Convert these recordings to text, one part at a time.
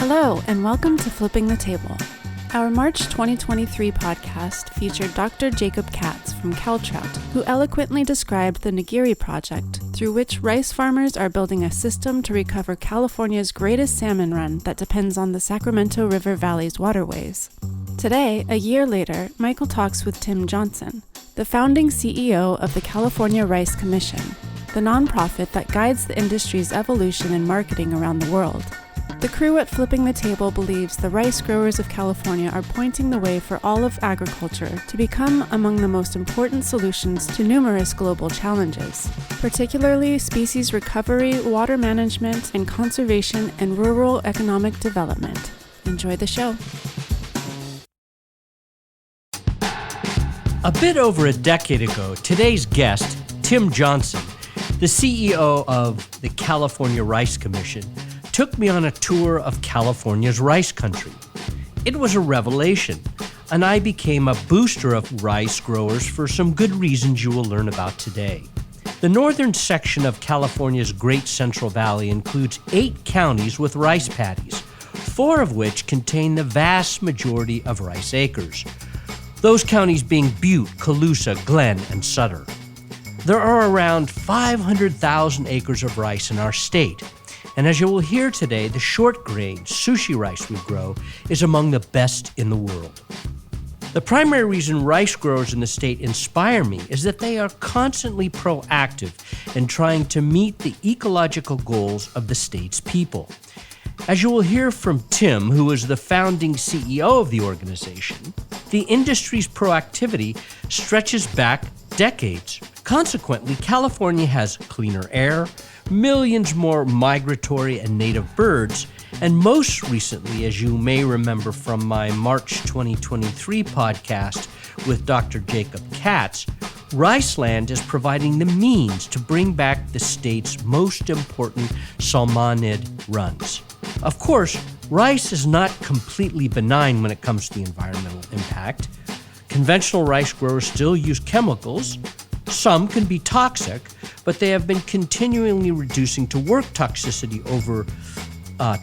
Hello, and welcome to Flipping the Table. Our March 2023 podcast featured Dr. Jacob Katz from Caltrout, who eloquently described the Nagiri project, through which rice farmers are building a system to recover California's greatest salmon run that depends on the Sacramento River Valley's waterways. Today, a year later, Michael talks with Tim Johnson, the founding CEO of the California Rice Commission, the nonprofit that guides the industry's evolution and marketing around the world. The crew at Flipping the Table believes the rice growers of California are pointing the way for all of agriculture to become among the most important solutions to numerous global challenges, particularly species recovery, water management, and conservation and rural economic development. Enjoy the show. A bit over a decade ago, today's guest, Tim Johnson, the CEO of the California Rice Commission, took me on a tour of California's rice country. It was a revelation, and I became a booster of rice growers for some good reasons you will learn about today. The northern section of California's Great Central Valley includes 8 counties with rice paddies, 4 of which contain the vast majority of rice acres. Those counties being Butte, Colusa, Glenn, and Sutter. There are around 500,000 acres of rice in our state. And as you will hear today, the short grain sushi rice we grow is among the best in the world. The primary reason rice growers in the state inspire me is that they are constantly proactive in trying to meet the ecological goals of the state's people. As you will hear from Tim, who is the founding CEO of the organization, the industry's proactivity stretches back decades. Consequently, California has cleaner air, millions more migratory and native birds, and most recently, as you may remember from my March 2023 podcast with Dr. Jacob Katz, Riceland is providing the means to bring back the state's most important salmonid runs. Of course, rice is not completely benign when it comes to the environmental impact. Conventional rice growers still use chemicals. Some can be toxic, but they have been continually reducing to work toxicity over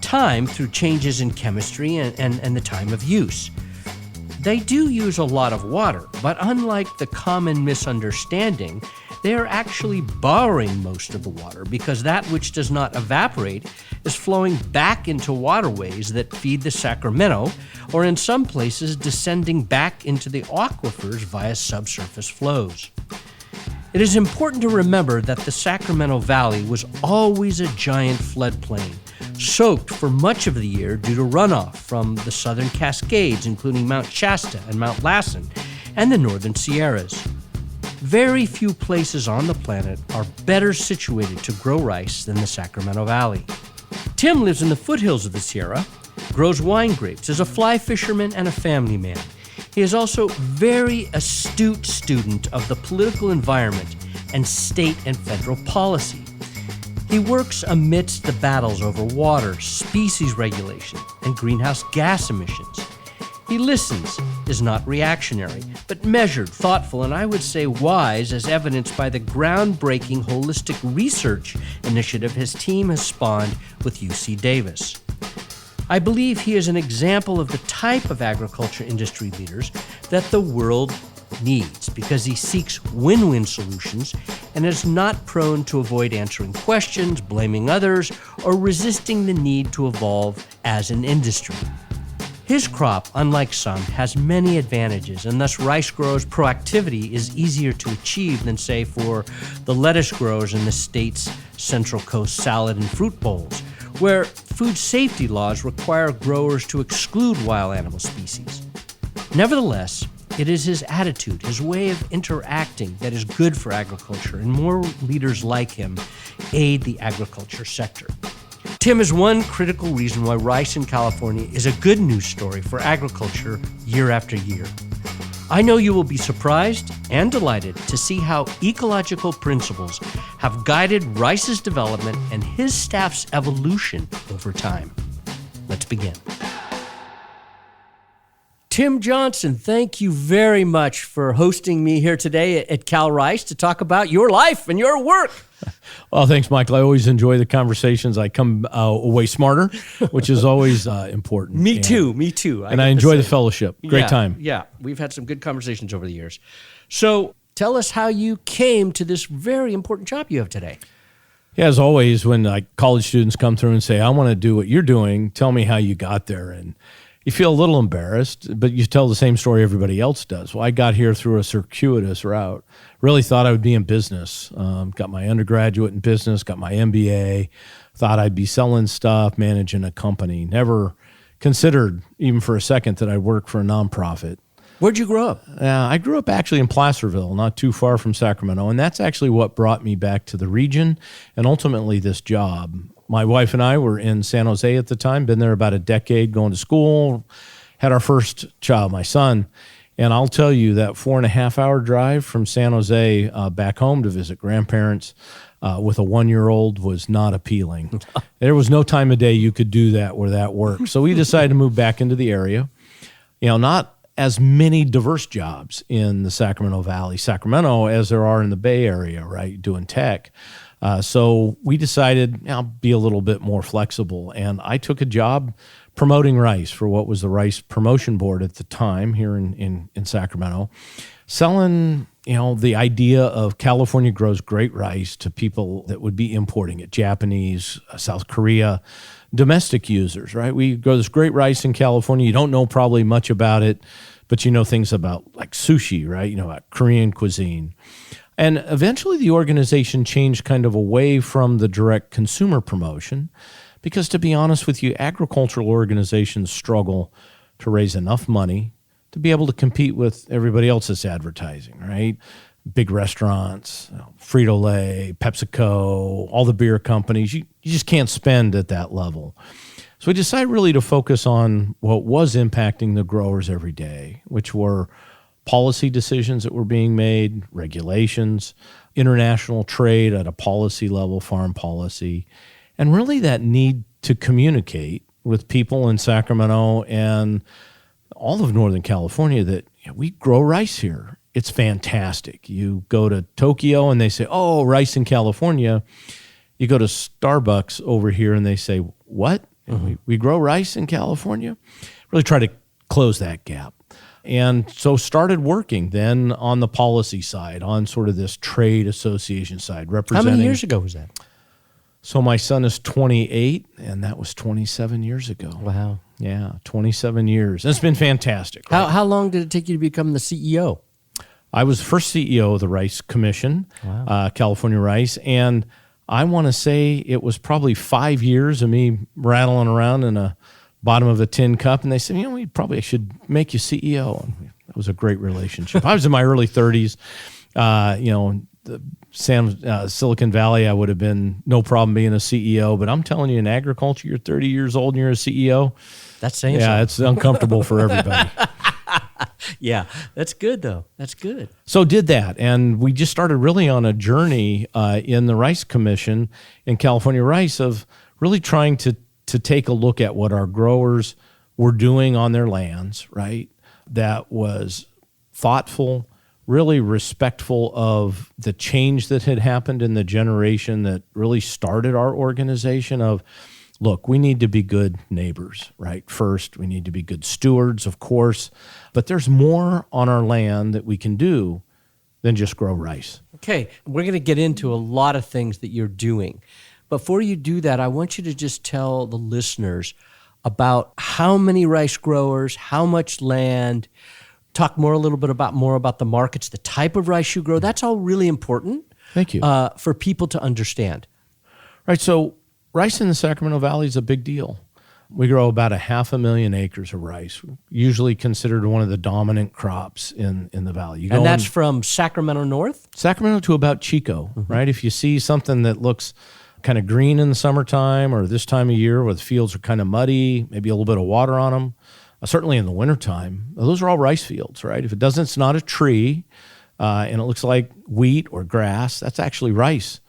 time through changes in chemistry and the time of use. They do use a lot of water, but unlike the common misunderstanding, they are actually borrowing most of the water because that which does not evaporate is flowing back into waterways that feed the Sacramento, or in some places descending back into the aquifers via subsurface flows. It is important to remember that the Sacramento Valley was always a giant floodplain, soaked for much of the year due to runoff from the southern Cascades, including Mount Shasta and Mount Lassen, and the northern Sierras. Very few places on the planet are better situated to grow rice than the Sacramento Valley. Tim lives in the foothills of the Sierra, grows wine grapes, is a fly fisherman, and a family man. He is also a very astute student of the political environment and state and federal policy. He works amidst the battles over water, species regulation, and greenhouse gas emissions. He listens, is not reactionary, but measured, thoughtful, and I would say wise, as evidenced by the groundbreaking holistic research initiative his team has spawned with UC Davis. I believe he is an example of the type of agriculture industry leaders that the world needs because he seeks win-win solutions and is not prone to avoid answering questions, blaming others, or resisting the need to evolve as an industry. His crop, unlike some, has many advantages, and thus rice growers' proactivity is easier to achieve than, say, for the lettuce growers in the state's Central Coast salad and fruit bowls, where food safety laws require growers to exclude wild animal species. Nevertheless, it is his attitude, his way of interacting that is good for agriculture, and more leaders like him aid the agriculture sector. Tim is one critical reason why rice in California is a good news story for agriculture year after year. I know you will be surprised and delighted to see how ecological principles have guided rice's development and his staff's evolution over time. Let's begin. Tim Johnson, thank you very much for hosting me here today at Cal Rice to talk about your life and your work. Well, thanks, Michael. I always enjoy the conversations. I come away smarter, which is always important. Me too. And I enjoy the fellowship. Great time. Yeah, we've had some good conversations over the years. So tell us how you came to this very important job you have today. Yeah, as always, when college students come through and say, I want to do what you're doing, tell me how you got there. And you feel a little embarrassed, but you tell the same story everybody else does. Well, I got here through a circuitous route. Really thought I would be in business. Got my undergraduate in business, got my MBA, thought I'd be selling stuff, managing a company. Never considered, even for a second, that I'd work for a nonprofit. Where'd you grow up? I grew up actually in Placerville, not too far from Sacramento, and that's actually what brought me back to the region and ultimately this job. My wife and I were in San Jose at the time, been there about a decade, going to school, had our first child, my son. And I'll tell you that 4.5-hour drive from San Jose back home to visit grandparents with a 1-year-old was not appealing. There was no time of day you could do that where that worked. So we decided to move back into the area. Not as many diverse jobs in the Sacramento Valley, Sacramento, as there are in the Bay Area, right, doing tech. So we decided I'll be a little bit more flexible, and I took a job promoting rice for what was the Rice Promotion Board at the time here in Sacramento, selling the idea of California grows great rice to people that would be importing it, Japanese, South Korea, domestic users, right? We grow this great rice in California. You don't know probably much about it, but you know things about like sushi, right? About Korean cuisine. And eventually the organization changed kind of away from the direct consumer promotion because, to be honest with you, agricultural organizations struggle to raise enough money to be able to compete with everybody else's advertising, right? Big restaurants, Frito-Lay, PepsiCo, all the beer companies, you just can't spend at that level. So we decided really to focus on what was impacting the growers every day, which were policy decisions that were being made, regulations, international trade at a policy level, foreign policy, and really that need to communicate with people in Sacramento and all of Northern California that we grow rice here. It's fantastic. You go to Tokyo and they say, oh, rice in California. You go to Starbucks over here and they say, what? Mm-hmm. We grow rice in California? Really try to close that gap. And so started working then on the policy side, on sort of this trade association side, representing. How many years ago was that? So my son is 28, and that was 27 years ago. Wow. Yeah, 27 years. And it's been fantastic. Right? How long did it take you to become the CEO? I was the first CEO of the Rice Commission, wow. California Rice, and I want to say it was probably 5 years of me rattling around in a bottom of a tin cup, and they said, we probably should make you CEO. And it was a great relationship. I was in my early 30s. Silicon Valley, I would have been no problem being a CEO, but I'm telling you, in agriculture, you're 30 years old and you're a CEO. That's saying yeah, so. It's uncomfortable for everybody. Yeah, that's good, though. That's good. So did that, and we just started really on a journey in the Rice Commission in California Rice of really trying to take a look at what our growers were doing on their lands, right? That was thoughtful, really respectful of the change that had happened in the generation that really started our organization of, look, we need to be good neighbors, right? First, we need to be good stewards, of course, but there's more on our land that we can do than just grow rice. Okay, we're going to get into a lot of things that you're doing. Before you do that, I want you to just tell the listeners about how many rice growers, how much land, talk a little bit about the markets, the type of rice you grow. That's all really important. Thank you. For people to understand. Right, so rice in the Sacramento Valley is a big deal. We grow about 500,000 acres of rice, usually considered one of the dominant crops in the valley. And that's from Sacramento north? Sacramento to about Chico, mm-hmm. right? If you see something that looks kind of green in the summertime or this time of year where the fields are kind of muddy, maybe a little bit of water on them, certainly in the wintertime, those are all rice fields, right? If it doesn't, it's not a tree, and it looks like wheat or grass, that's actually rice,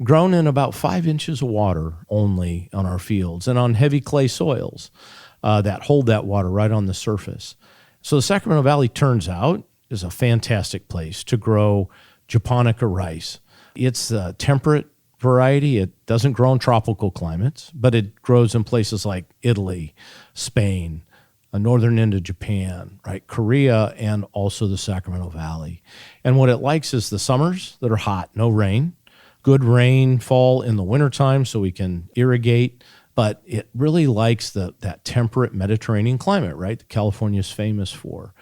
grown in about 5 inches of water only on our fields and on heavy clay soils that hold that water right on the surface. So the Sacramento Valley, turns out, is a fantastic place to grow japonica rice. It's a temperate variety. It doesn't grow in tropical climates, but it grows in places like Italy, Spain, northern end of Japan, right, Korea, and also the Sacramento Valley. And what it likes is the summers that are hot, no rain, good rainfall in the wintertime so we can irrigate, but it really likes that temperate Mediterranean climate, right, that California is famous for.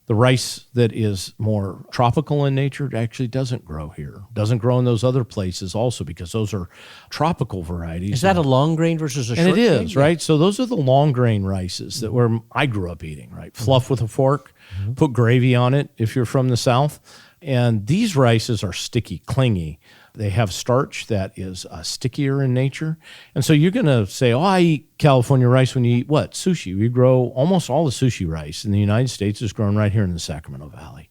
The rice that is more tropical in nature actually doesn't grow here. Doesn't grow in those other places also because those are tropical varieties. Is that a long grain versus a short grain? And it is, right? So those are the long grain rices that where I grew up eating, right? Fluff with a fork, put gravy on it if you're from the South. And these rices are sticky, clingy. They have starch that is stickier in nature. And so you're going to say, oh, I eat California rice when you eat what? Sushi. We grow almost all the sushi rice in the United States is grown right here in the Sacramento Valley.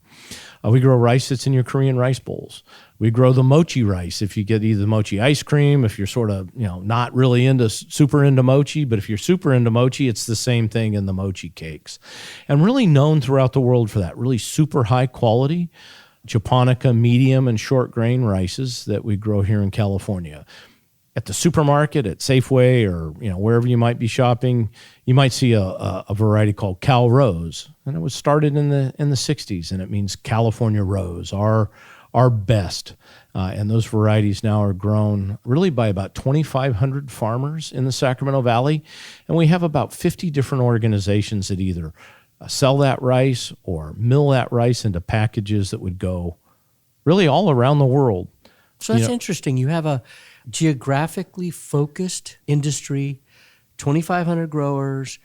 We grow rice that's in your Korean rice bowls. We grow the mochi rice if you get either mochi ice cream, if you're sort of, not really super into mochi, but if you're super into mochi, it's the same thing in the mochi cakes. And really known throughout the world for that really super high quality japonica, medium, and short grain rices that we grow here in California. At the supermarket, at Safeway, or wherever you might be shopping, you might see a variety called Cal Rose, and it was started in the 60s, and it means California Rose, our best. And those varieties now are grown really by about 2,500 farmers in the Sacramento Valley, and we have about 50 different organizations that either sell that rice or mill that rice into packages that would go really all around the world. So that's interesting. You have a geographically focused industry, 2,500 growers.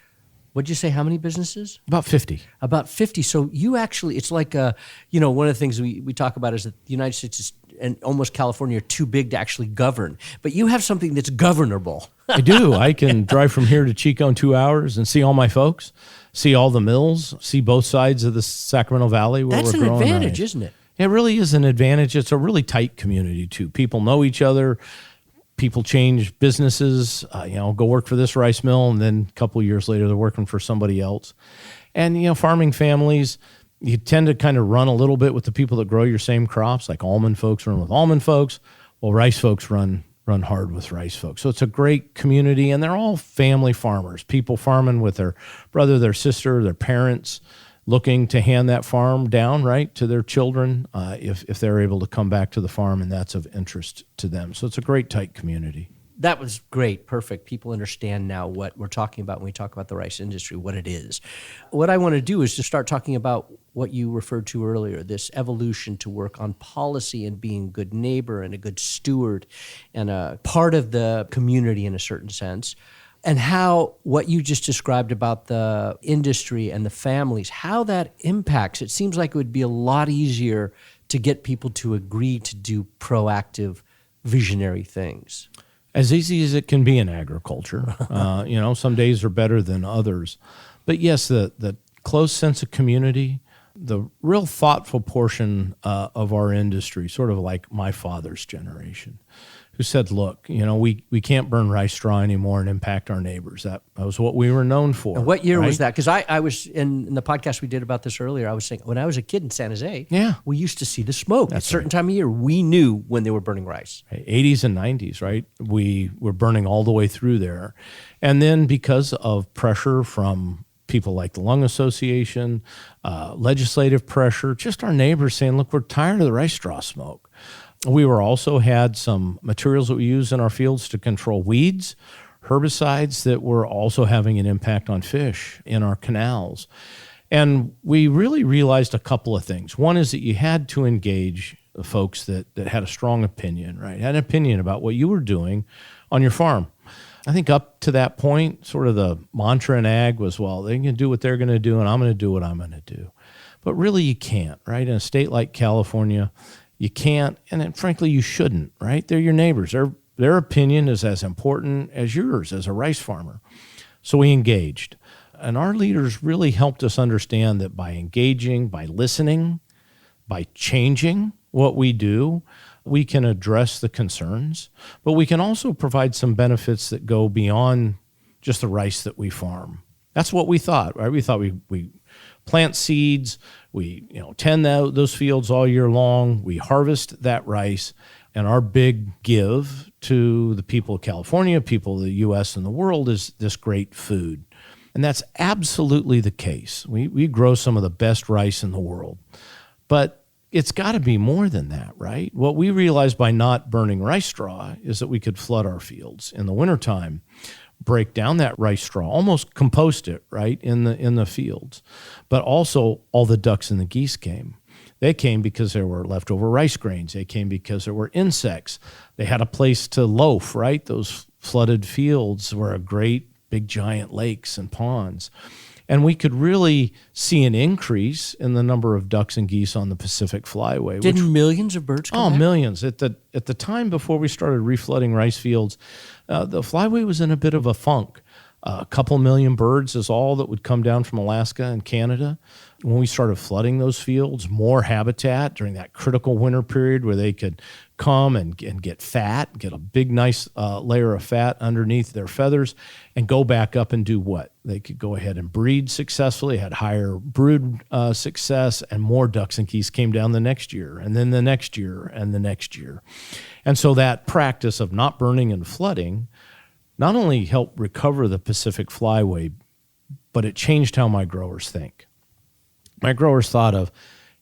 What'd you say, how many businesses? About 50. About 50. So you actually, it's like, one of the things we talk about is that the United States and almost California are too big to actually govern. But you have something that's governable. I do. I can drive from here to Chico in 2 hours and see all my folks, see all the mills, see both sides of the Sacramento Valley where That's we're growing. That's an advantage, rice. Isn't it? It really is an advantage. It's a really tight community, too. People know each other. People change businesses, go work for this rice mill, and then a couple of years later, they're working for somebody else. And, farming families, you tend to kind of run a little bit with the people that grow your same crops, like almond folks run with almond folks. Well, rice folks run hard with rice folks. So it's a great community, and they're all family farmers, people farming with their brother, their sister, their parents, looking to hand that farm down, right, to their children if they're able to come back to the farm and that's of interest to them. So it's a great, tight community. That was great. Perfect. People understand now what we're talking about when we talk about the rice industry, what it is. What I want to do is to start talking about what you referred to earlier, this evolution to work on policy and being a good neighbor and a good steward and a part of the community in a certain sense. And how what you just described about the industry and the families, how that impacts. It seems like it would be a lot easier to get people to agree to do proactive, visionary things. As easy as it can be in agriculture. Some days are better than others. But yes, the close sense of community, the real thoughtful portion of our industry, sort of like my father's generation, who said, look, we can't burn rice straw anymore and impact our neighbors. That was what we were known for. And what year right? was that? Because I was, in the podcast we did about this earlier, I was saying, when I was a kid in San Jose, we used to see the smoke. At a certain time of year, we knew when they were burning rice. 80s and 90s, right? We were burning all the way through there. And then because of pressure from people like the Lung Association, legislative pressure, just our neighbors saying, look, we're tired of the rice straw smoke. We also had some materials that we use in our fields to control weeds, herbicides that were also having an impact on fish in our canals. And we really realized a couple of things. One is that you had to engage the folks that had a strong opinion, right? Had an opinion about what you were doing on your farm. I think up to that point, sort of the mantra in ag was, well, they're going to do what they're going to do, and I'm going to do what I'm going to do. But really you can't, right? In a state like California, you can't, and then, frankly, you shouldn't, right? They're your neighbors. Their opinion is as important as yours as a rice farmer. So we engaged. And our leaders really helped us understand that by engaging, by listening, by changing what we do, we can address the concerns, but we can also provide some benefits that go beyond just the rice that we farm. That's what we thought, right? We thought we plant seeds, we tend those fields all year long, we harvest that rice, and our big give to the people of California, people of the U.S. and the world is this great food. And that's absolutely the case. We grow some of the best rice in the world. But it's got to be more than that, right? What we realized by not burning rice straw is that we could flood our fields in the wintertime, break down that rice straw, almost compost it, right, in the fields. But also all the ducks and the geese came. They came because there were leftover rice grains. They came because there were insects. They had a place to loaf, right? Those flooded fields were a great big giant lakes and ponds. And we could really see an increase in the number of ducks and geese on the Pacific Flyway. Didn't millions of birds come back? Millions. At the time before we started reflooding rice fields, the Flyway was in a bit of a funk. A couple million birds is all that would come down from Alaska and Canada. When we started flooding those fields, more habitat during that critical winter period where they could come and get fat, get a big, nice layer of fat underneath their feathers, and go back up and do what? They could go ahead and breed successfully, had higher brood success, and more ducks and geese came down the next year, and then the next year, and the next year. And so that practice of not burning and flooding not only helped recover the Pacific Flyway, but it changed how my growers think. My growers thought of,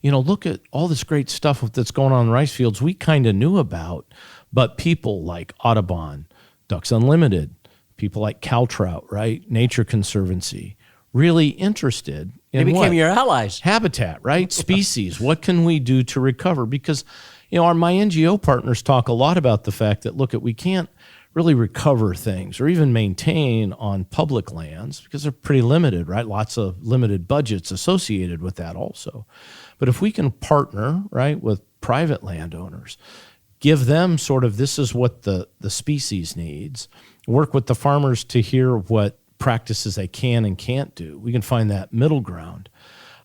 look at all this great stuff that's going on in rice fields we kind of knew about, but people like Audubon, Ducks Unlimited, people like Caltrout, right? Nature Conservancy, really interested in They became your allies. Habitat, right? Species. What can we do to recover? Because, my NGO partners talk a lot about the fact that, we can't really recover things or even maintain on public lands because they're pretty limited, right? Lots of limited budgets associated with that also. But if we can partner, right, with private landowners, give them sort of this is what the species needs, work with the farmers to hear what practices they can and can't do. We can find that middle ground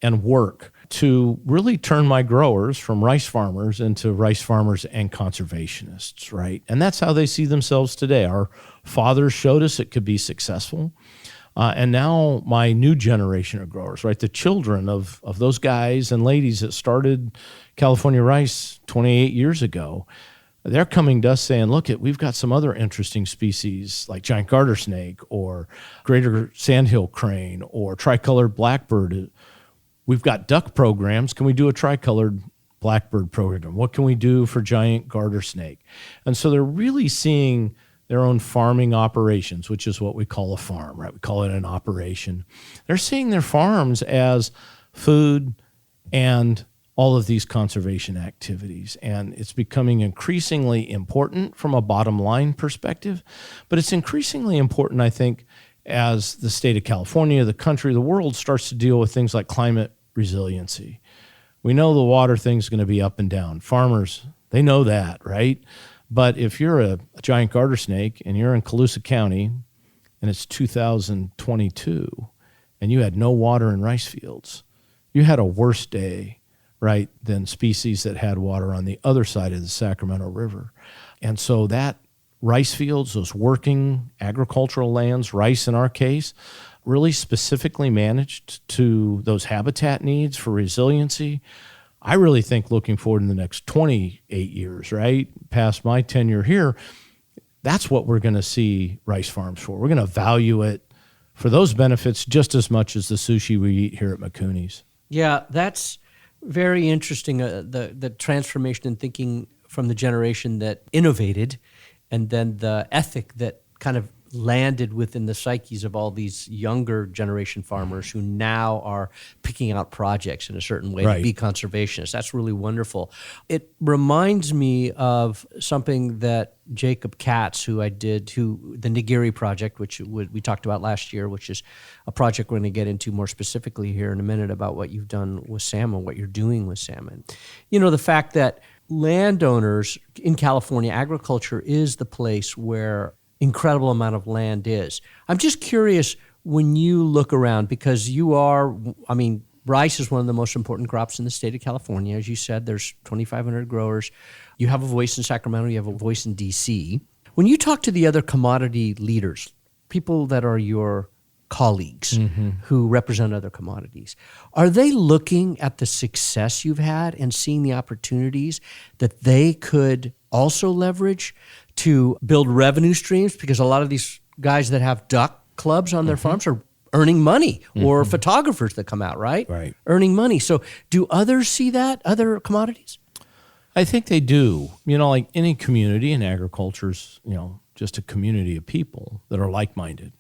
and work to really turn my growers from rice farmers into rice farmers and conservationists, right? And that's how they see themselves today. Our fathers showed us it could be successful. And now my new generation of growers, right, the children of those guys and ladies that started California Rice 28 years ago, they're coming to us saying, we've got some other interesting species like giant garter snake or greater sandhill crane or tricolored blackbird. We've got duck programs. Can we do a tricolored blackbird program? What can we do for giant garter snake? And so they're really seeing their own farming operations, which is what we call a farm, right? We call it an operation. They're seeing their farms as food and all of these conservation activities. And it's becoming increasingly important from a bottom line perspective, but it's increasingly important, I think, as the state of California, the country, the world starts to deal with things like climate resiliency. We know the water thing's going to be up and down. Farmers, they know that, right? But if you're a giant garter snake and you're in Colusa County and it's 2022 and you had no water in rice fields, you had a worse day, right, than species that had water on the other side of the Sacramento River. And so that rice fields, those working agricultural lands, rice in our case, really specifically managed to those habitat needs for resiliency. I really think looking forward in the next 28 years, right, past my tenure here, that's what we're going to see rice farms for. We're going to value it for those benefits just as much as the sushi we eat here at McCooney's. Yeah, that's very interesting, the transformation in thinking from the generation that innovated and then the ethic that kind of landed within the psyches of all these younger generation farmers who now are picking out projects in a certain way to be conservationists. That's really wonderful. It reminds me of something that Jacob Katz, the Nagiri Project, which we talked about last year, which is a project we're going to get into more specifically here in a minute about what you've done with salmon, what you're doing with salmon. The fact that landowners in California, agriculture is the place where incredible amount of land is. I'm just curious when you look around, because rice is one of the most important crops in the state of California. As you said, there's 2,500 growers. You have a voice in Sacramento, you have a voice in DC. When you talk to the other commodity leaders, people that are your colleagues who represent other commodities. Are they looking at the success you've had and seeing the opportunities that they could also leverage to build revenue streams? Because a lot of these guys that have duck clubs on their farms are earning money, or photographers that come out, right? Right. Earning money. So do others see that, other commodities? I think they do. Like any community, and agriculture's, just a community of people that are like-minded.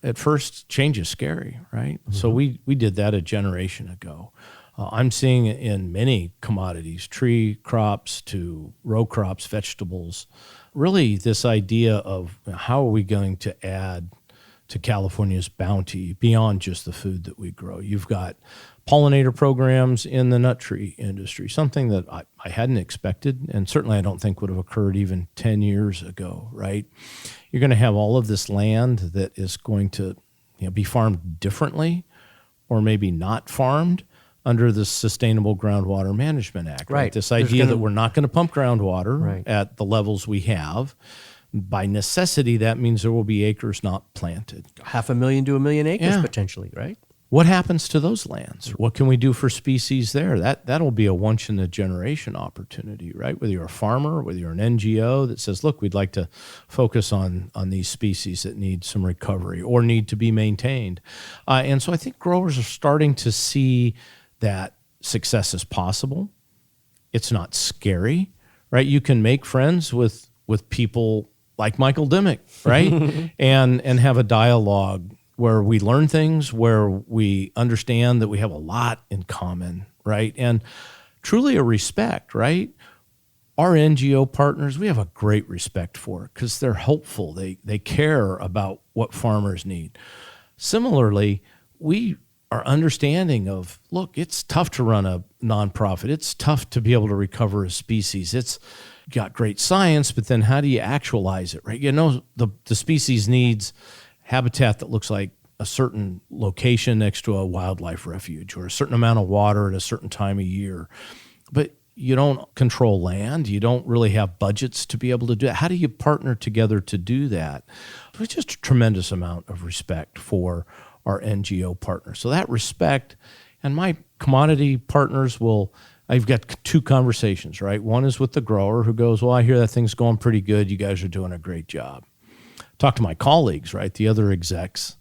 At first, change is scary, right? So we did that a generation ago. I'm seeing it in many commodities, tree crops to row crops, vegetables. Really, this idea of how are we going to add to California's bounty beyond just the food that we grow. You've got pollinator programs in the nut tree industry, something that I hadn't expected, and certainly I don't think would have occurred even 10 years ago, right? You're going to have all of this land that is going to be farmed differently, or maybe not farmed under the Sustainable Groundwater Management Act. Right. This idea that we're not going to pump groundwater at the levels we have. By necessity, that means there will be acres not planted. 500,000 to 1 million acres potentially, right? What happens to those lands? What can we do for species there? That'll be a once-in-a-generation opportunity, right? Whether you're a farmer, whether you're an NGO that says, look, we'd like to focus on these species that need some recovery or need to be maintained. And so I think growers are starting to see that success is possible. It's not scary, right? You can make friends with people like Michael Dimick, right? and have a dialogue where we learn things, where we understand that we have a lot in common, right? And truly a respect, right? Our NGO partners, we have a great respect for because they're helpful. They care about what farmers need. Similarly, we are understanding of, look, it's tough to run a nonprofit. It's tough to be able to recover a species. It's got great science, but then how do you actualize it, right? The species needs habitat that looks like a certain location next to a wildlife refuge or a certain amount of water at a certain time of year. But you don't control land. You don't really have budgets to be able to do that. How do you partner together to do that? There's just a tremendous amount of respect for our NGO partners. So that respect, and my commodity partners I've got two conversations, right? One is with the grower who goes, well, I hear that thing's going pretty good. You guys are doing a great job. Talk to my colleagues, right? The other execs.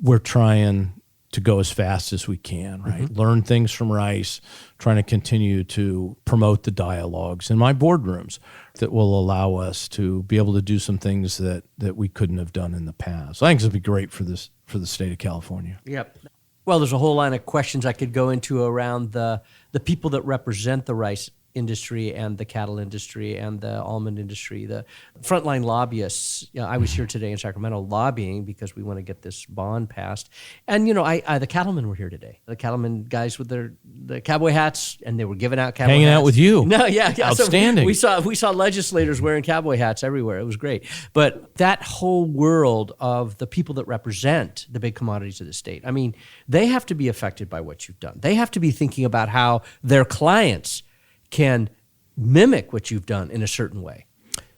We're trying to go as fast as we can, right? Learn things from rice, trying to continue to promote the dialogues in my boardrooms that will allow us to be able to do some things that we couldn't have done in the past. So I think this would be great for the state of California. Yep. Well, there's a whole line of questions I could go into around the people that represent the rice industry and the cattle industry and the almond industry, the frontline lobbyists. I was here today in Sacramento lobbying because we want to get this bond passed. And, the cattlemen were here today. The cattlemen guys with the cowboy hats, and they were giving out cowboy hats. Hanging out with you. No, yeah. Outstanding. So we saw legislators wearing cowboy hats everywhere. It was great. But that whole world of the people that represent the big commodities of the state, they have to be affected by what you've done. They have to be thinking about how their clients can mimic what you've done in a certain way.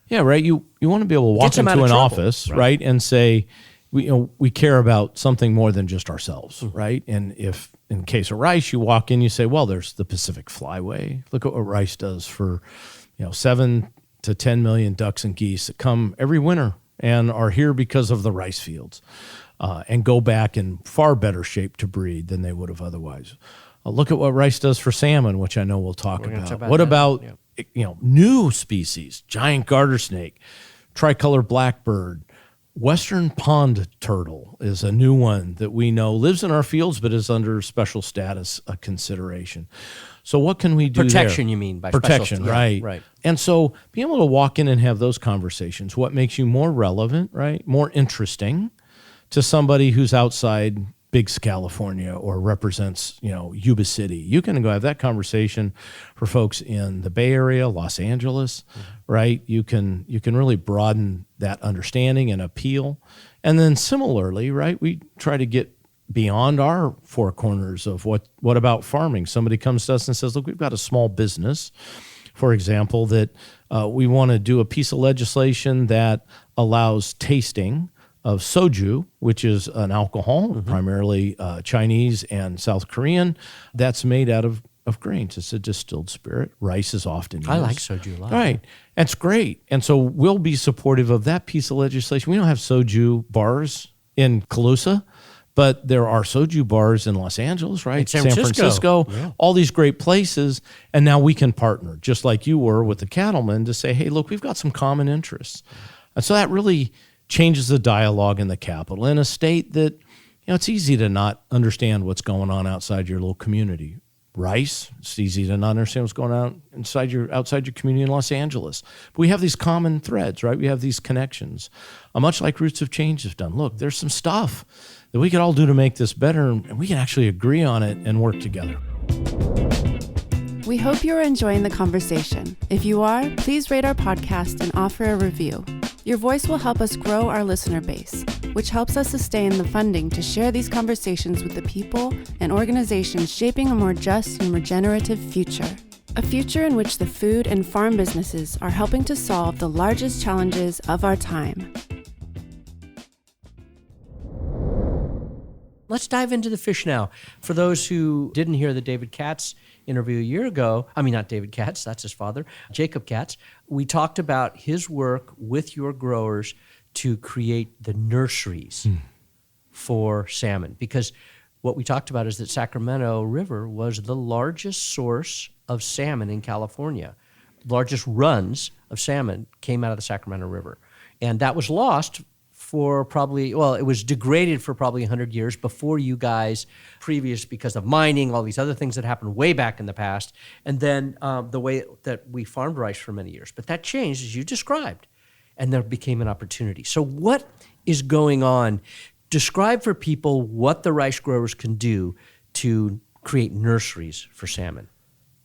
Yeah, right. You want to be able to walk into an office, right, and say, we care about something more than just ourselves, right? And if, in the case of rice, you walk in, you say, well, there's the Pacific Flyway. Look at what rice does for, 7 to 10 million ducks and geese that come every winter and are here because of the rice fields and go back in far better shape to breed than they would have otherwise. Look at what rice does for salmon, which I know we'll talk about. What about new species? Giant garter snake, tricolor blackbird, western pond turtle is a new one that we know lives in our fields but is under special status consideration. So what can we do Protection, there? you mean, by protection, special, right? Right. And so being able to walk in and have those conversations, what makes you more relevant, right? More interesting to somebody who's outside Biggs, California, or represents, Yuba City. You can go have that conversation for folks in the Bay Area, Los Angeles, right? You can really broaden that understanding and appeal. And then similarly, right, we try to get beyond our four corners of what about farming. Somebody comes to us and says, look, we've got a small business, for example, that we want to do a piece of legislation that allows tasting of soju, which is an alcohol, primarily Chinese and South Korean, that's made out of grains. It's a distilled spirit. Rice is often used. I like soju a lot. Right. That's great. And so we'll be supportive of that piece of legislation. We don't have soju bars in Calusa, but there are soju bars in Los Angeles, right? In San Francisco. Yeah. All these great places. And now we can partner, just like you were with the cattlemen, to say, hey, look, we've got some common interests. And so that really changes the dialogue in the capital, in a state that, it's easy to not understand what's going on outside your little community. Rice, it's easy to not understand what's going on outside your community in Los Angeles. But we have these common threads, right? We have these connections, much like Roots of Change have done. Look, there's some stuff that we could all do to make this better, and we can actually agree on it and work together. We hope you're enjoying the conversation. If you are, please rate our podcast and offer a review. Your voice will help us grow our listener base, which helps us sustain the funding to share these conversations with the people and organizations shaping a more just and regenerative future. A future in which the food and farm businesses are helping to solve the largest challenges of our time. Let's dive into the fish now. For those who didn't hear the David Katz interview a year ago, not David Katz, that's his father, Jacob Katz, we talked about his work with your growers to create the nurseries for salmon. Because what we talked about is that Sacramento River was the largest source of salmon in California. Largest runs of salmon came out of the Sacramento River. And that was lost for it was degraded for probably 100 years before you guys, because of mining, all these other things that happened way back in the past, and then the way that we farmed rice for many years. But that changed, as you described, and there became an opportunity. So what is going on? Describe for people what the rice growers can do to create nurseries for salmon.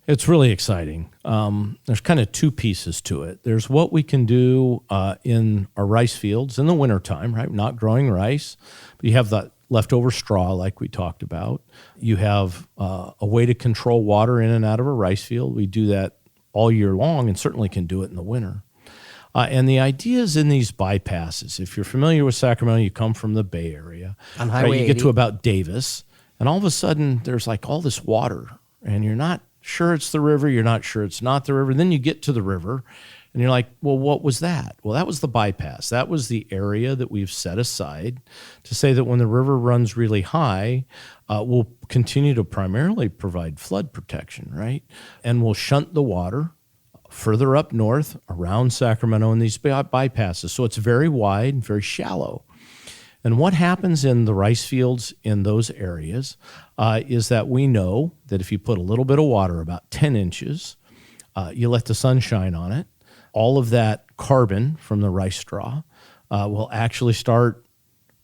It's really exciting. There's kind of two pieces to it. There's what we can do in our rice fields in the wintertime, right? Not growing rice, but you have that leftover straw like we talked about. You have a way to control water in and out of a rice field. We do that all year long and certainly can do it in the winter. And the idea is in these bypasses. If you're familiar with Sacramento, you come from the Bay Area. On Highway 80. You get to about Davis, and all of a sudden there's like all this water, and you're not sure it's the river, you're not sure it's not the river. Then you get to the river, and you're like, well, what was that? Well, that was the bypass. That was the area that we've set aside to say that when the river runs really high, we'll continue to primarily provide flood protection, right? And we'll shunt the water further up north around Sacramento in these bypasses. So it's very wide, very shallow. And what happens in the rice fields in those areas is that we know that if you put a little bit of water, about 10 inches, you let the sun shine on it, all of that carbon from the rice straw will actually start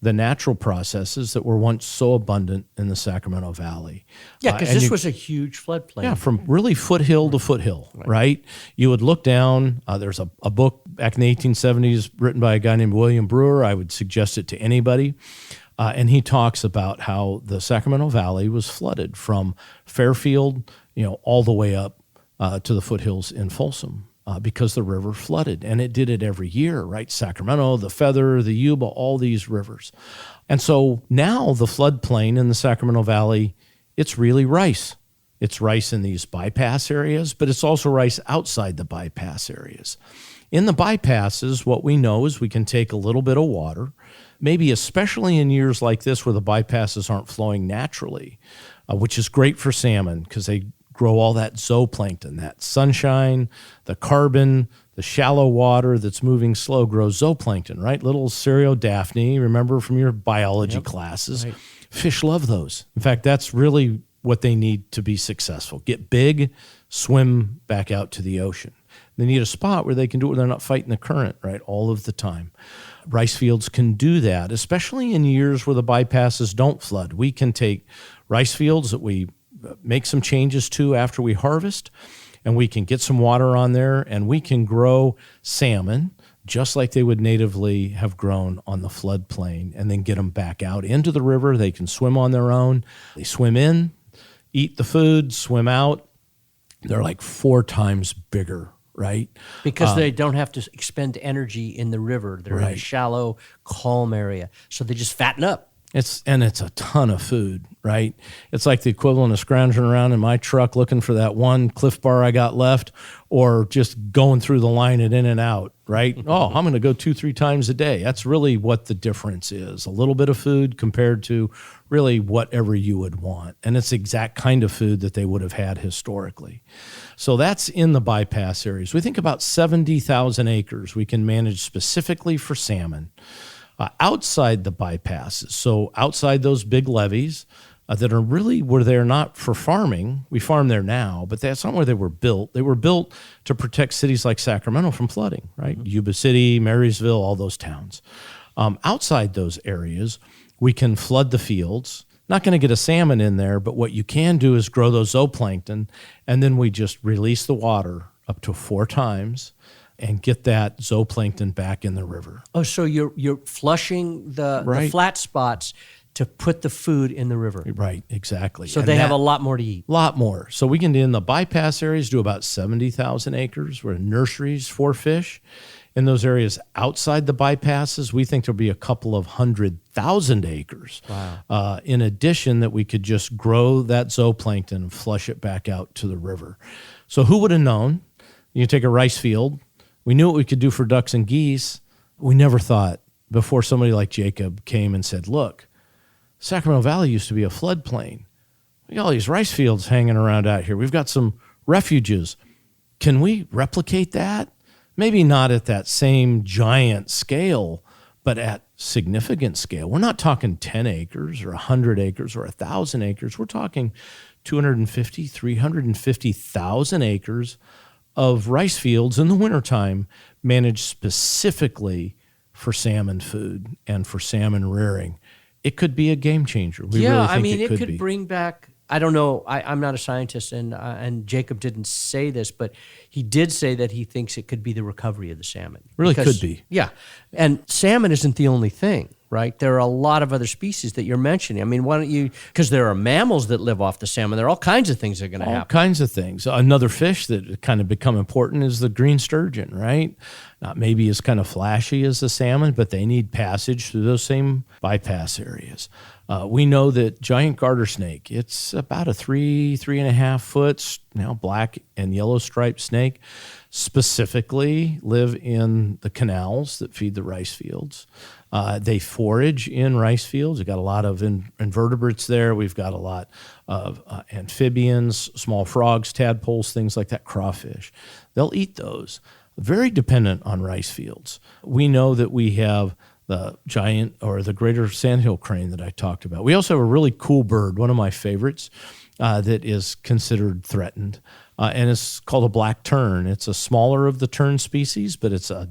the natural processes that were once so abundant in the Sacramento Valley. Yeah, because this was a huge floodplain. Yeah, from really foothill to foothill, right? You would look down. There's a book back in the 1870s written by a guy named William Brewer. I would suggest it to anybody. And he talks about how the Sacramento Valley was flooded from Fairfield, all the way up to the foothills in Folsom. Because the river flooded, and it did it every year, right? Sacramento, the Feather, the Yuba, all these rivers. And so now the floodplain in the Sacramento Valley, it's really rice. It's rice in these bypass areas, but it's also rice outside the bypass areas. In the bypasses, what we know is we can take a little bit of water, maybe especially in years like this where the bypasses aren't flowing naturally, which is great for salmon because they grow all that zooplankton, that sunshine, the carbon, the shallow water that's moving slow grows zooplankton, right? Little Cereodaphne, remember from your biology classes. Right. Fish love those. In fact, that's really what they need to be successful. Get big, swim back out to the ocean. They need a spot where they can do it where they're not fighting the current, right, all of the time. Rice fields can do that, especially in years where the bypasses don't flood. We can take rice fields that we make some changes to after we harvest, and we can get some water on there, and we can grow salmon just like they would natively have grown on the floodplain, and then get them back out into the river. They can swim on their own. They swim in, eat the food, swim out. They're like 4 times bigger right? Because they don't have to expend energy in the river. They're in a shallow, calm area. So they just fatten up. It's a ton of food, right? It's like the equivalent of scrounging around in my truck looking for that one Cliff Bar I got left, or just going through the line at In-N-Out, right? Oh, I'm going to go 2-3 times a day. That's really what the difference is. A little bit of food compared to really whatever you would want. And it's the exact kind of food that they would have had historically. So that's in the bypass areas. We think about 70,000 acres we can manage specifically for salmon. Outside the bypasses, so outside those big levees that are really where they're not for farming. We farm there now, but that's not where they were built. They were built to protect cities like Sacramento from flooding, right? Yuba City, Marysville, all those towns. Outside those areas, we can flood the fields. Not going to get a salmon in there, but what you can do is grow those zooplankton, and then we just release the water up to 4 times and get that zooplankton back in the river. Oh, so you're flushing the flat spots to put the food in the river. Right, exactly. So they have a lot more to eat. Lot more. So we can, in the bypass areas, do about 70,000 acres. We're in nurseries for fish. In those areas outside the bypasses, we think there'll be a couple of 100,000 acres. Wow. In addition, that we could just grow that zooplankton and flush it back out to the river. So who would have known? You take a rice field. We knew what we could do for ducks and geese. We never thought, before somebody like Jacob came and said, look, Sacramento Valley used to be a floodplain. We got all these rice fields hanging around out here. We've got some refuges. Can we replicate that? Maybe not at that same giant scale, but at significant scale. We're not talking 10 acres or 100 acres or 1,000 acres. We're talking 250, 350,000 acres of rice fields in the wintertime managed specifically for salmon food and for salmon rearing. It could be a game changer. We really think it could be. Bring back, I don't know, I'm not a scientist, and Jacob didn't say this, but he did say that he thinks it could be the recovery of the salmon. Really could be. Yeah, and salmon isn't the only thing, right? There are a lot of other species that you're mentioning. I mean, why don't you, because there are mammals that live off the salmon. There are all kinds of things that are going to happen. All kinds of things. Another fish that kind of become important is the green sturgeon, right? Not maybe as kind of flashy as the salmon, but they need passage through those same bypass areas. We know that giant garter snake, it's about a 3.5 foot, now black and yellow striped snake, specifically live in the canals that feed the rice fields. They forage in rice fields. We've got a lot of invertebrates there. We've got a lot of amphibians, small frogs, tadpoles, things like that, crawfish. They'll eat those. Very dependent on rice fields. We know that we have the giant or the greater sandhill crane that I talked about. We also have a really cool bird, one of my favorites, that is considered threatened, and it's called a black tern. It's a smaller of the tern species, but it's a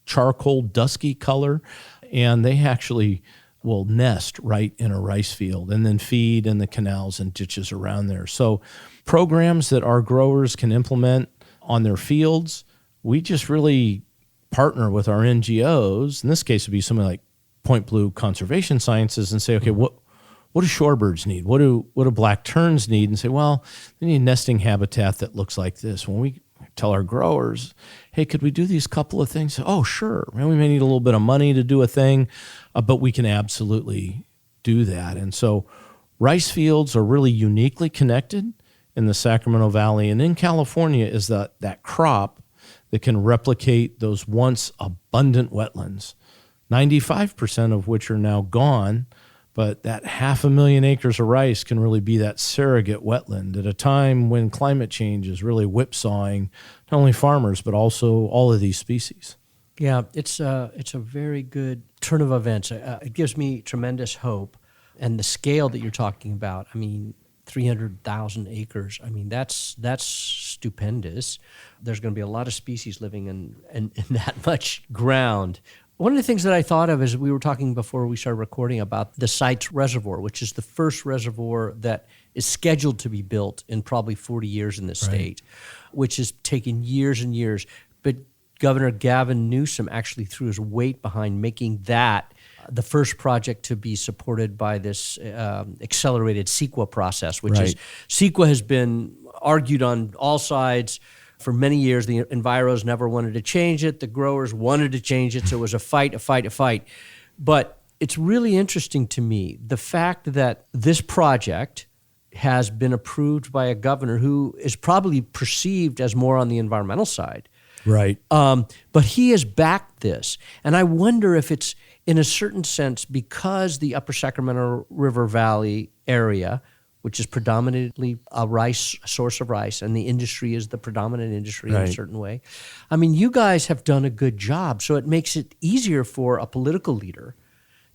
charcoal dusky color, and they actually will nest right in a rice field and then feed in the canals and ditches around there. So programs that our growers can implement on their fields, we just really partner with our NGOs. In this case, it would be something like Point Blue Conservation Sciences, and say, okay, what do shorebirds need? What do black terns need? And say, well, they need nesting habitat that looks like this. When we tell our growers, hey, could we do these couple of things? Oh, sure. We may need a little bit of money to do a thing, but we can absolutely do that. And so rice fields are really uniquely connected in the Sacramento Valley. And in California is that crop that can replicate those once abundant wetlands, 95% of which are now gone, but that 500,000 acres of rice can really be that surrogate wetland at a time when climate change is really whipsawing not only farmers, but also all of these species. Yeah, it's a very good turn of events. It gives me tremendous hope. And the scale that you're talking about, I mean, 300,000 acres. I mean, that's stupendous. There's going to be a lot of species living in that much ground. One of the things that I thought of is we were talking before we started recording about the Sites Reservoir, which is the first reservoir that is scheduled to be built in probably 40 years in this state, which has taken years and years. But Governor Gavin Newsom actually threw his weight behind making that the first project to be supported by this accelerated CEQA process, which is CEQA has been argued on all sides For many years, the enviros never wanted to change it. The growers wanted to change it, so it was a fight. But it's really interesting to me, the fact that this project has been approved by a governor who is probably perceived as more on the environmental side. Right. But he has backed this. And I wonder if it's, in a certain sense, because the Upper Sacramento River Valley area, which is predominantly a source of rice, and the industry is the predominant industry in a certain way. I mean, you guys have done a good job, so it makes it easier for a political leader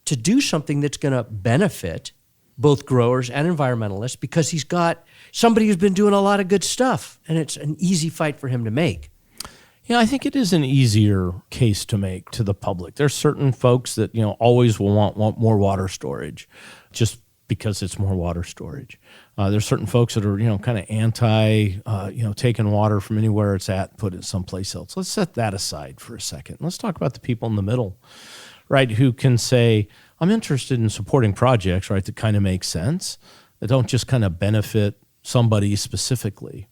to do something that's going to benefit both growers and environmentalists, because he's got somebody who's been doing a lot of good stuff, and it's an easy fight for him to make. Yeah, I think it is an easier case to make to the public. There's certain folks that, always will want more water storage, just because it's more water storage. There's certain folks that are, kind of anti, taking water from anywhere it's at and put it someplace else. Let's set that aside for a second. Let's talk about the people in the middle, right, who can say, I'm interested in supporting projects, right, that kind of make sense, that don't just kind of benefit somebody specifically.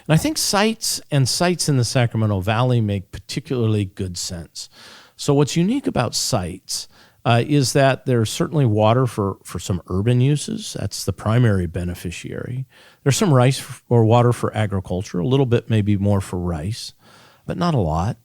And I think sites in the Sacramento Valley make particularly good sense. So what's unique about sites is that there's certainly water for some urban uses. That's the primary beneficiary. There's some rice or water for agriculture, a little bit maybe more for rice, but not a lot.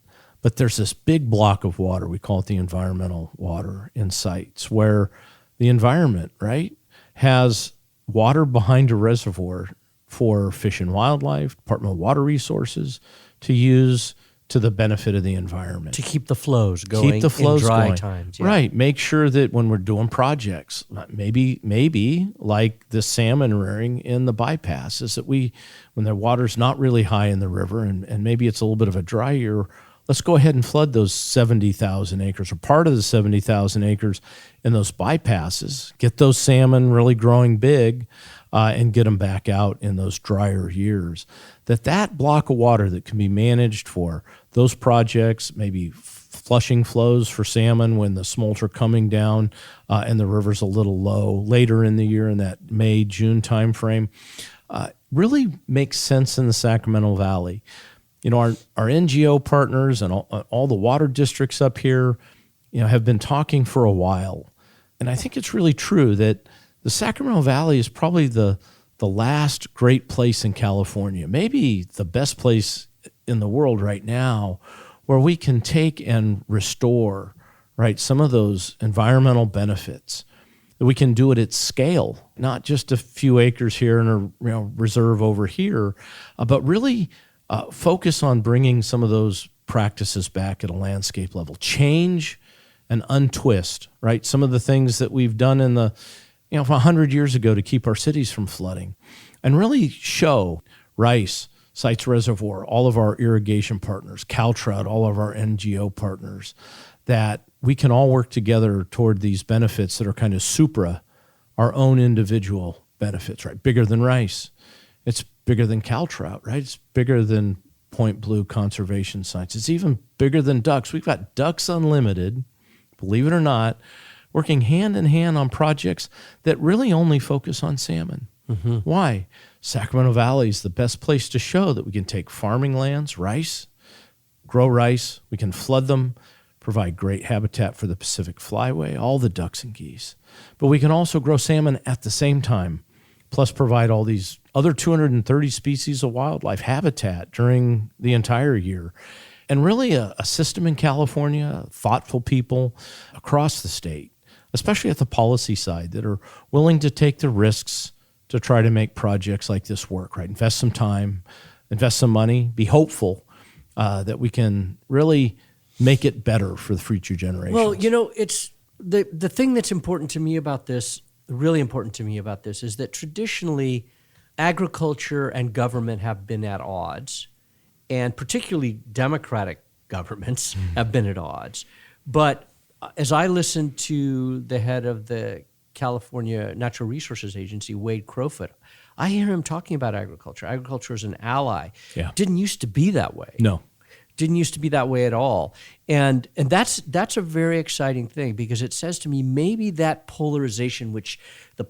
But there's this big block of water, we call it the environmental water in sites, where the environment, right, has water behind a reservoir for Fish and Wildlife, Department of Water Resources to use to the benefit of the environment. To keep the flows going in dry times. Yeah. Right. Make sure that when we're doing projects, maybe like the salmon rearing in the bypass, is that when the water's not really high in the river and maybe it's a little bit of a dry year, let's go ahead and flood those 70,000 acres or part of the 70,000 acres in those bypasses, get those salmon really growing big, and get them back out in those drier years. That block of water that can be managed for those projects, maybe flushing flows for salmon when the smolts are coming down and the river's a little low later in the year in that May, June timeframe, really makes sense in the Sacramento Valley. Our NGO partners and all the water districts up here, have been talking for a while. And I think it's really true that the Sacramento Valley is probably the last great place in California, maybe the best place in the world right now, where we can take and restore, right, some of those environmental benefits. That we can do it at scale, not just a few acres here and a reserve over here, but really focus on bringing some of those practices back at a landscape level. Change and untwist, right? Some of the things that we've done in the 100 years ago to keep our cities from flooding, and really show Rice, Sites Reservoir, all of our irrigation partners, CalTrout, all of our NGO partners, that we can all work together toward these benefits that are kind of supra our own individual benefits, right? Bigger than rice. It's bigger than CalTrout, right? It's bigger than Point Blue conservation sites. It's even bigger than ducks. We've got Ducks Unlimited, believe it or not, working hand in hand on projects that really only focus on salmon. Mm-hmm. Why? Sacramento Valley is the best place to show that we can take farming lands, rice, grow rice, we can flood them, provide great habitat for the Pacific Flyway, all the ducks and geese. But we can also grow salmon at the same time, plus provide all these other 230 species of wildlife habitat during the entire year. And really a system in California, thoughtful people across the state, especially at the policy side, that are willing to take the risks to try to make projects like this work, right? Invest some time, invest some money, be hopeful that we can really make it better for the future generations. Well, it's the thing that's important to me about this, really important to me about this, is that traditionally agriculture and government have been at odds, and particularly democratic governments have been at odds. But as I listened to the head of the California Natural Resources Agency, Wade Crowfoot, I hear him talking about agriculture. Agriculture is an ally. Yeah. Didn't used to be that way. No. Didn't used to be that way at all. And that's a very exciting thing, because it says to me maybe that polarization, which the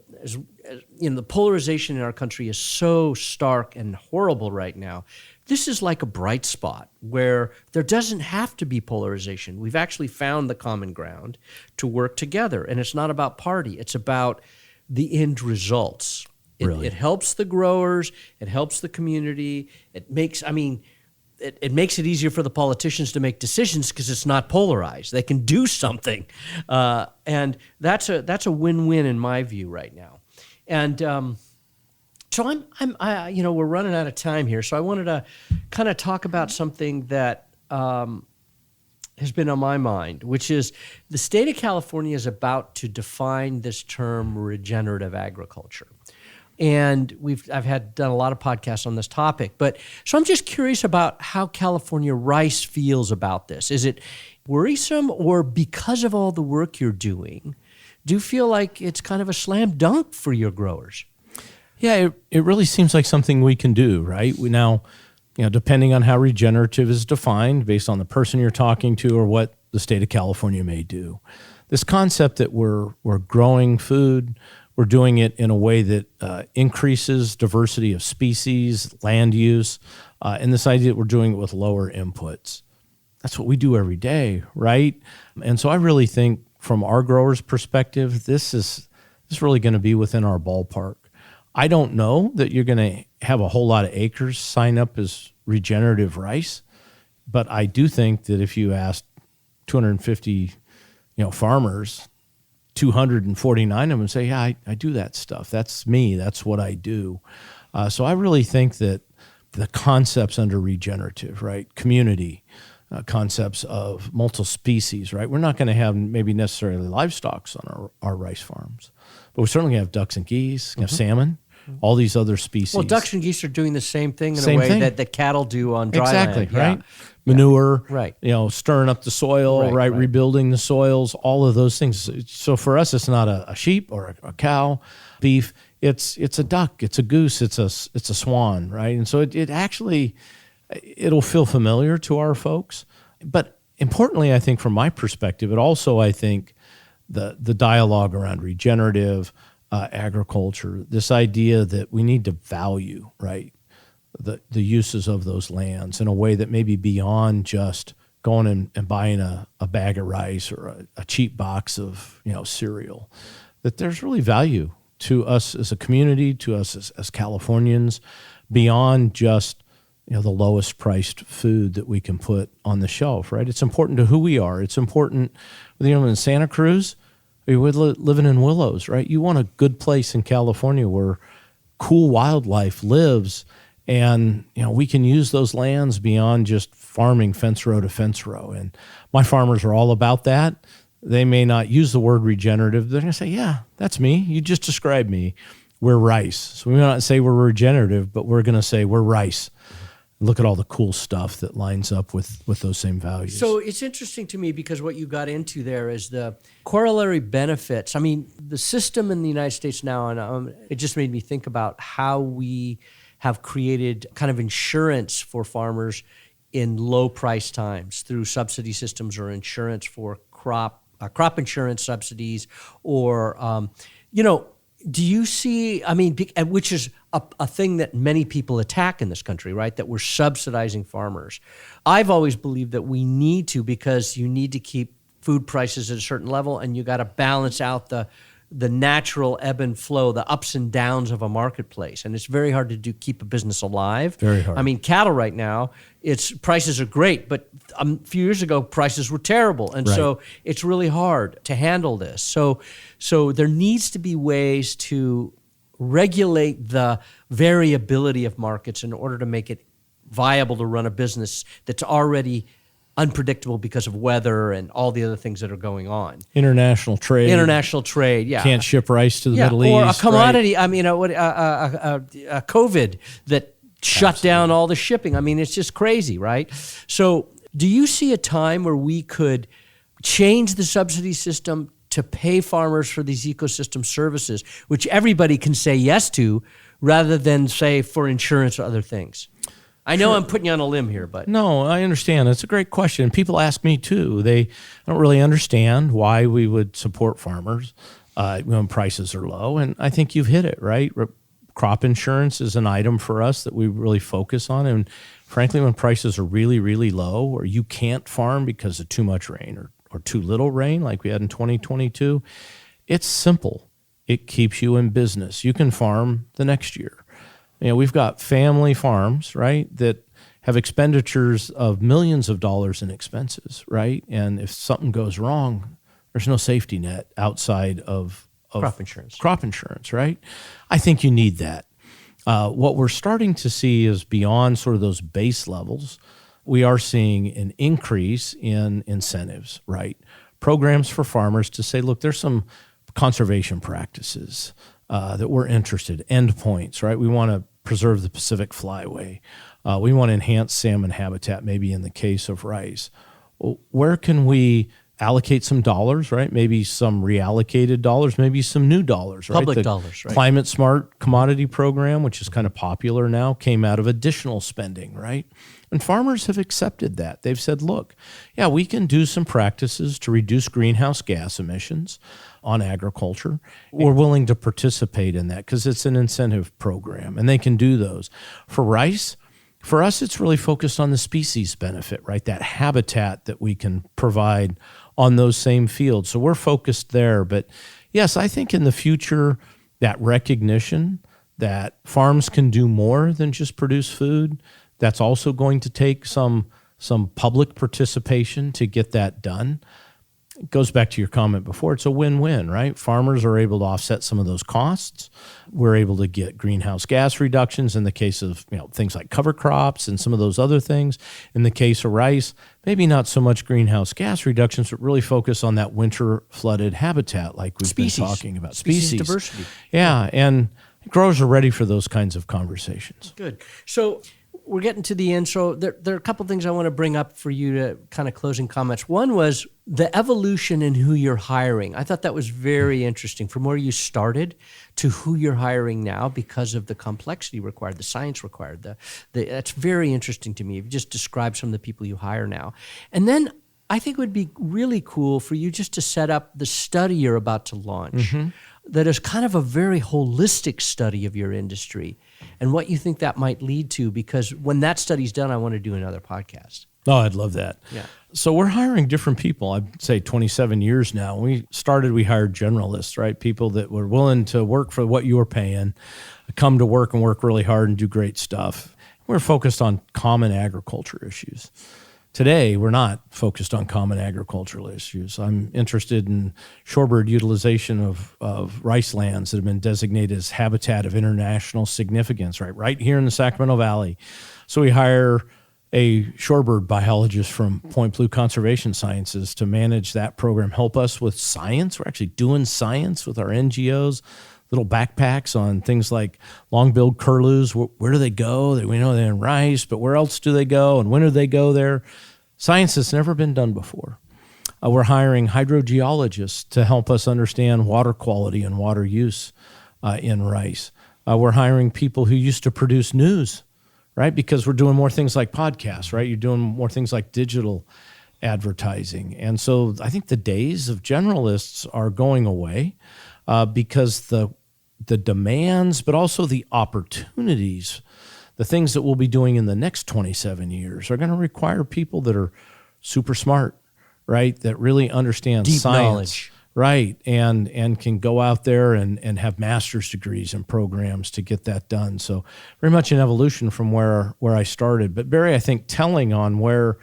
polarization in our country is so stark and horrible right now. This is like a bright spot where there doesn't have to be polarization. We've actually found the common ground to work together. And it's not about party. It's about the end results. It helps the growers. It helps the community. It makes it easier for the politicians to make decisions because it's not polarized. They can do something. And that's a win-win in my view right now. And so we're running out of time here. So I wanted to kind of talk about something that has been on my mind, which is the state of California is about to define this term regenerative agriculture. And I've done a lot of podcasts on this topic, so I'm just curious about how California Rice feels about this. Is it worrisome, or because of all the work you're doing, do you feel like it's kind of a slam dunk for your growers? Yeah, it really seems like something we can do, right? We now, depending on how regenerative is defined based on the person you're talking to or what the state of California may do. This concept that we're growing food, we're doing it in a way that increases diversity of species, land use, and this idea that we're doing it with lower inputs. That's what we do every day, right? And so I really think from our growers' perspective, this is really going to be within our ballpark. I don't know that you're going to have a whole lot of acres sign up as regenerative rice, but I do think that if you asked 250, farmers, 249 of them say, yeah, I do that stuff. That's me. That's what I do. So I really think that the concepts under regenerative, right, community, concepts of multiple species, right, we're not going to have maybe necessarily livestock on our rice farms, but we certainly have ducks and geese, have salmon, all these other species. Well, ducks and geese are doing the same thing in a way that the cattle do on dry land. Exactly, right? Manure, right? Stirring up the soil, right? Rebuilding the soils, all of those things. So for us, it's not a sheep or a cow, beef. It's a duck, it's a goose, it's a swan, right? And so it actually, it'll feel familiar to our folks. But importantly, I think from my perspective, it also, I think, the dialogue around regenerative agriculture, this idea that we need to value, right, the uses of those lands in a way that may be beyond just going and buying a bag of rice or a cheap box of cereal, that there's really value to us as a community, to us as Californians, beyond just the lowest priced food that we can put on the shelf, right? It's important to who we are. It's important, in Santa Cruz, we're living in Willows, right? You want a good place in California where cool wildlife lives, and we can use those lands beyond just farming fence row to fence row. And my farmers are all about that. They may not use the word regenerative. They're going to say, yeah, that's me. You just described me. We're rice. So we may not say we're regenerative, but we're going to say we're rice. Look at all the cool stuff that lines up with those same values. So it's interesting to me because what you got into there is the corollary benefits. I mean, the system in the United States now, and it just made me think about how we have created kind of insurance for farmers in low price times through subsidy systems or insurance for crop insurance subsidies, or do you see, which is a thing that many people attack in this country, right? That we're subsidizing farmers. I've always believed that we need to, because you need to keep food prices at a certain level, and you got to balance out the natural ebb and flow, the ups and downs of a marketplace. And it's very hard to keep a business alive. Very hard. Cattle right now, prices are great, but a few years ago, prices were terrible. And so it's really hard to handle this. So there needs to be ways to regulate the variability of markets in order to make it viable to run a business that's already unpredictable because of weather and all the other things that are going on. International trade, yeah. Can't ship rice to the Middle East. Or a commodity, right? A COVID that shut down all the shipping. It's just crazy, right? So do you see a time where we could change the subsidy system to pay farmers for these ecosystem services, which everybody can say yes to, rather than say for insurance or other things? I know I'm putting you on a limb here, but No, I understand. It's a great question. People ask me too. They don't really understand why we would support farmers when prices are low. And I think you've hit it, right? Crop insurance is an item for us that we really focus on. And frankly, when prices are really, really low, or you can't farm because of too much rain or too little rain, like we had in 2022, it's simple. It keeps you in business. You can farm the next year. We've got family farms, right, that have expenditures of millions of dollars in expenses, right? And if something goes wrong, there's no safety net outside of crop insurance. Crop insurance, right? I think you need that. What we're starting to see is beyond sort of those base levels, we are seeing an increase in incentives, right? Programs for farmers to say, look, there's some conservation practices that we're interested in, endpoints, right? We want to preserve the Pacific flyway. We want to enhance salmon habitat, maybe in the case of rice. Well, where can we allocate some dollars, right? Maybe some reallocated dollars, maybe some new dollars, right? Public dollars, right? Climate Smart Commodity Program, which is kind of popular now, came out of additional spending, right? And farmers have accepted that. They've said, look, yeah, we can do some practices to reduce greenhouse gas emissions on agriculture. We're willing to participate in that because it's an incentive program, and they can do those. For rice, for us, it's really focused on the species benefit, right? That habitat that we can provide on those same fields. So we're focused there. But yes, I think in the future, that recognition that farms can do more than just produce food, that's also going to take some public participation to get that done. It goes back to your comment before. It's a win-win, right? Farmers are able to offset some of those costs. We're able to get greenhouse gas reductions in the case of things like cover crops and some of those other things. In the case of rice, maybe not so much greenhouse gas reductions, but really focus on that winter flooded habitat like we've been talking about. Species diversity. Yeah, and growers are ready for those kinds of conversations. Good. So we're getting to the end. So there are a couple things I want to bring up for you to kind of closing comments. One was the evolution in who you're hiring. I thought that was very interesting, from where you started to who you're hiring now because of the complexity required, the science required. That's very interesting to me. You've just described some of the people you hire now. And then I think it would be really cool for you just to set up the study you're about to launch. That is kind of a very holistic study of your industry and what you think that might lead to, because when that study's done, I want to do another podcast. Oh, I'd love that. Yeah. So we're hiring different people. I'd say 27 years now. We hired generalists, right? People that were willing to work for what you were paying, come to work and work really hard and do great stuff. We're focused on common agriculture issues. Today, we're not focused on common agricultural issues. I'm interested in shorebird utilization of rice lands that have been designated as habitat of international significance, right here in the Sacramento Valley. So we hire a shorebird biologist from Point Blue Conservation Sciences to manage that program, help us with science. We're actually doing science with our NGOs, little backpacks on things like long-billed curlews. Where do they go? We know they're in rice, but where else do they go, and when do they go there? Science has never been done before. We're hiring hydrogeologists to help us understand water quality and water use in rice. We're hiring people who used to produce news, right? Because we're doing more things like podcasts, right? You're doing more things like digital advertising. And so I think the days of generalists are going away because the demands, but also the opportunities, the things that we'll be doing in the next 27 years are going to require people that are super smart, right? That really understand deep science. Knowledge. Right, and can go out there and have master's degrees and programs to get that done. So very much an evolution from where I started. But Barry, I think telling on where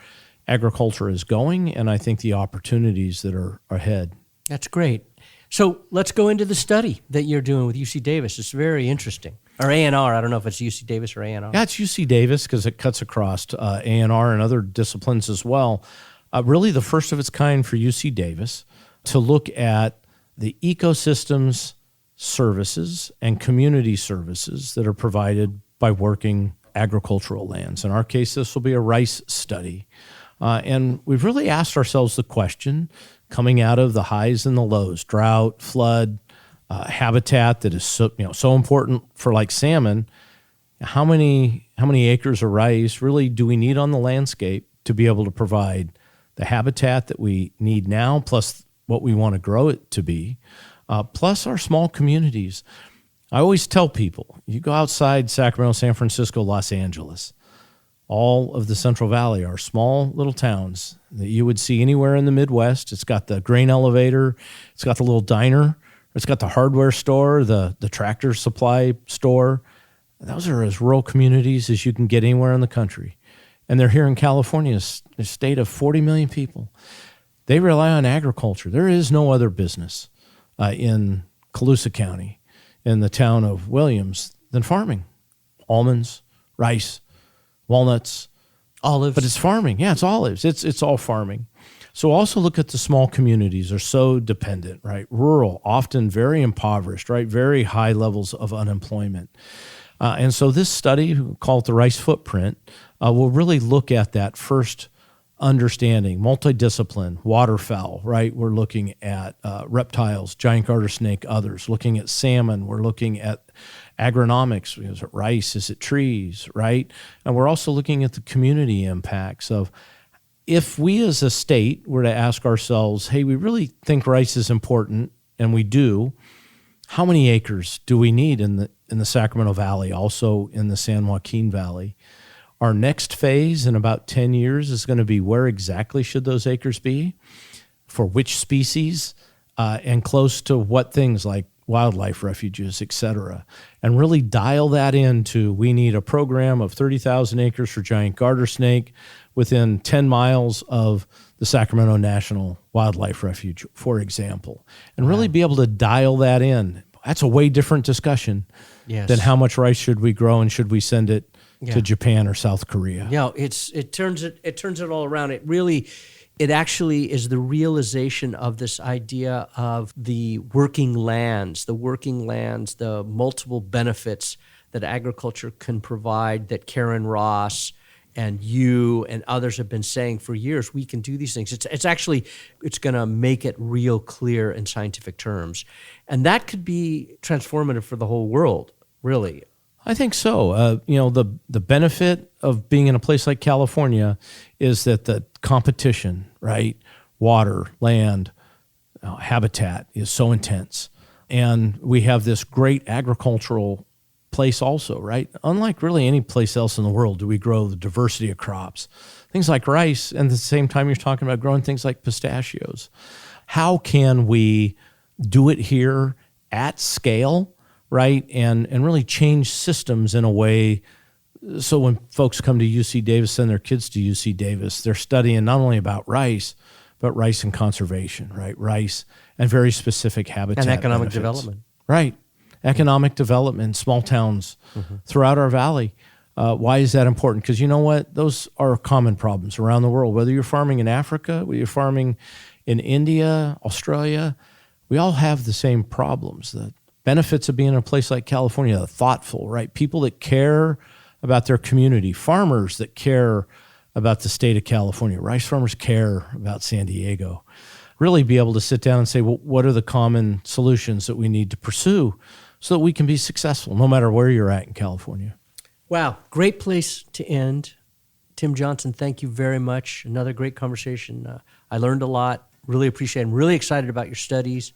agriculture is going, and I think the opportunities that are ahead. That's great. So let's go into the study that you're doing with UC Davis. It's very interesting. Or A&R, I don't know if it's UC Davis or A&R. Yeah, it's UC Davis because it cuts across A&R and other disciplines as well. Really the first of its kind for UC Davis to look at the ecosystems, services, and community services that are provided by working agricultural lands. In our case, this will be a rice study. And we've really asked ourselves the question, coming out of the highs and the lows, drought, flood, habitat that is so important for like salmon, How many acres of rice really do we need on the landscape to be able to provide the habitat that we need now, plus what we want to grow it to be, plus our small communities? I always tell people, you go outside Sacramento, San Francisco, Los Angeles, all of the Central Valley are small little towns that you would see anywhere in the Midwest. It's got the grain elevator, it's got the little diner, it's got the hardware store, the tractor supply store. Those are as rural communities as you can get anywhere in the country. And they're here in California, a state of 40 million people. They rely on agriculture. There is no other business in Colusa County, in the town of Williams, than farming. Almonds, rice, walnuts, olives. But it's farming. Yeah, it's olives. It's all farming. So also look at the small communities are so dependent, right? Rural, often very impoverished, right? Very high levels of unemployment. And so this study, called the Rice Footprint, will really look at that first understanding, multidiscipline, waterfowl, right? We're looking at reptiles, giant garter snake, others, looking at salmon. We're looking at agronomics. Is it rice? Is it trees, right? And we're also looking at the community impacts of, if we as a state were to ask ourselves, hey, we really think rice is important, and we do, how many acres do we need in the Sacramento Valley, also in the San Joaquin Valley? Our next phase in about 10 years is going to be, where exactly should those acres be, for which species, and close to what things like wildlife refuges, et cetera, and really dial that into, we need a program of 30,000 acres for giant garter snake within 10 miles of the Sacramento National Wildlife Refuge, for example, and really be able to dial that in. That's a way different discussion than how much rice should we grow and should we send it to Japan or South Korea. Yeah, it turns it all around. It actually is the realization of this idea of the working lands, the multiple benefits that agriculture can provide, that Karen Ross and you and others have been saying for years. We can do these things. It's going to make it real clear in scientific terms. And that could be transformative for the whole world, really. I think so. The benefit of being in a place like California is that the competition, right, water, land, habitat is so intense. And we have this great agricultural place also, right? Unlike really any place else in the world do we grow the diversity of crops. Things like rice, and at the same time you're talking about growing things like pistachios. How can we do it here at scale, right? And really change systems in a way so when folks come to UC Davis, send their kids to UC Davis, they're studying not only about rice, but rice and conservation, right? Rice and very specific habitat and economic benefits. Development. Right. Economic development, small towns throughout our valley. Why is that important? Because you know what? Those are common problems around the world. Whether you're farming in Africa, whether you're farming in India, Australia, we all have the same problems. The benefits of being in a place like California, the thoughtful, right? People that care about their community, farmers that care about the state of California, rice farmers care about San Diego. Really be able to sit down and say, well, what are the common solutions that we need to pursue so that we can be successful no matter where you're at in California? Wow, great place to end. Tim Johnson, thank you very much. Another great conversation. I learned a lot, really appreciate it. I'm really excited about your studies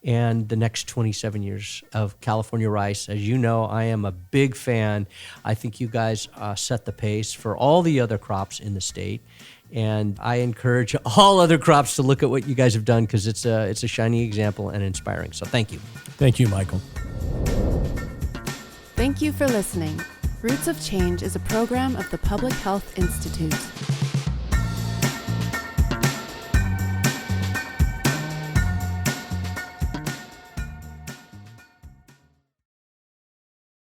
and the next 27 years of California rice. As you know, I am a big fan. I think you guys set the pace for all the other crops in the state. And I encourage all other crops to look at what you guys have done, because it's a shining example and inspiring. So thank you. Thank you, Michael. Thank you for listening. Roots of Change is a program of the Public Health Institute.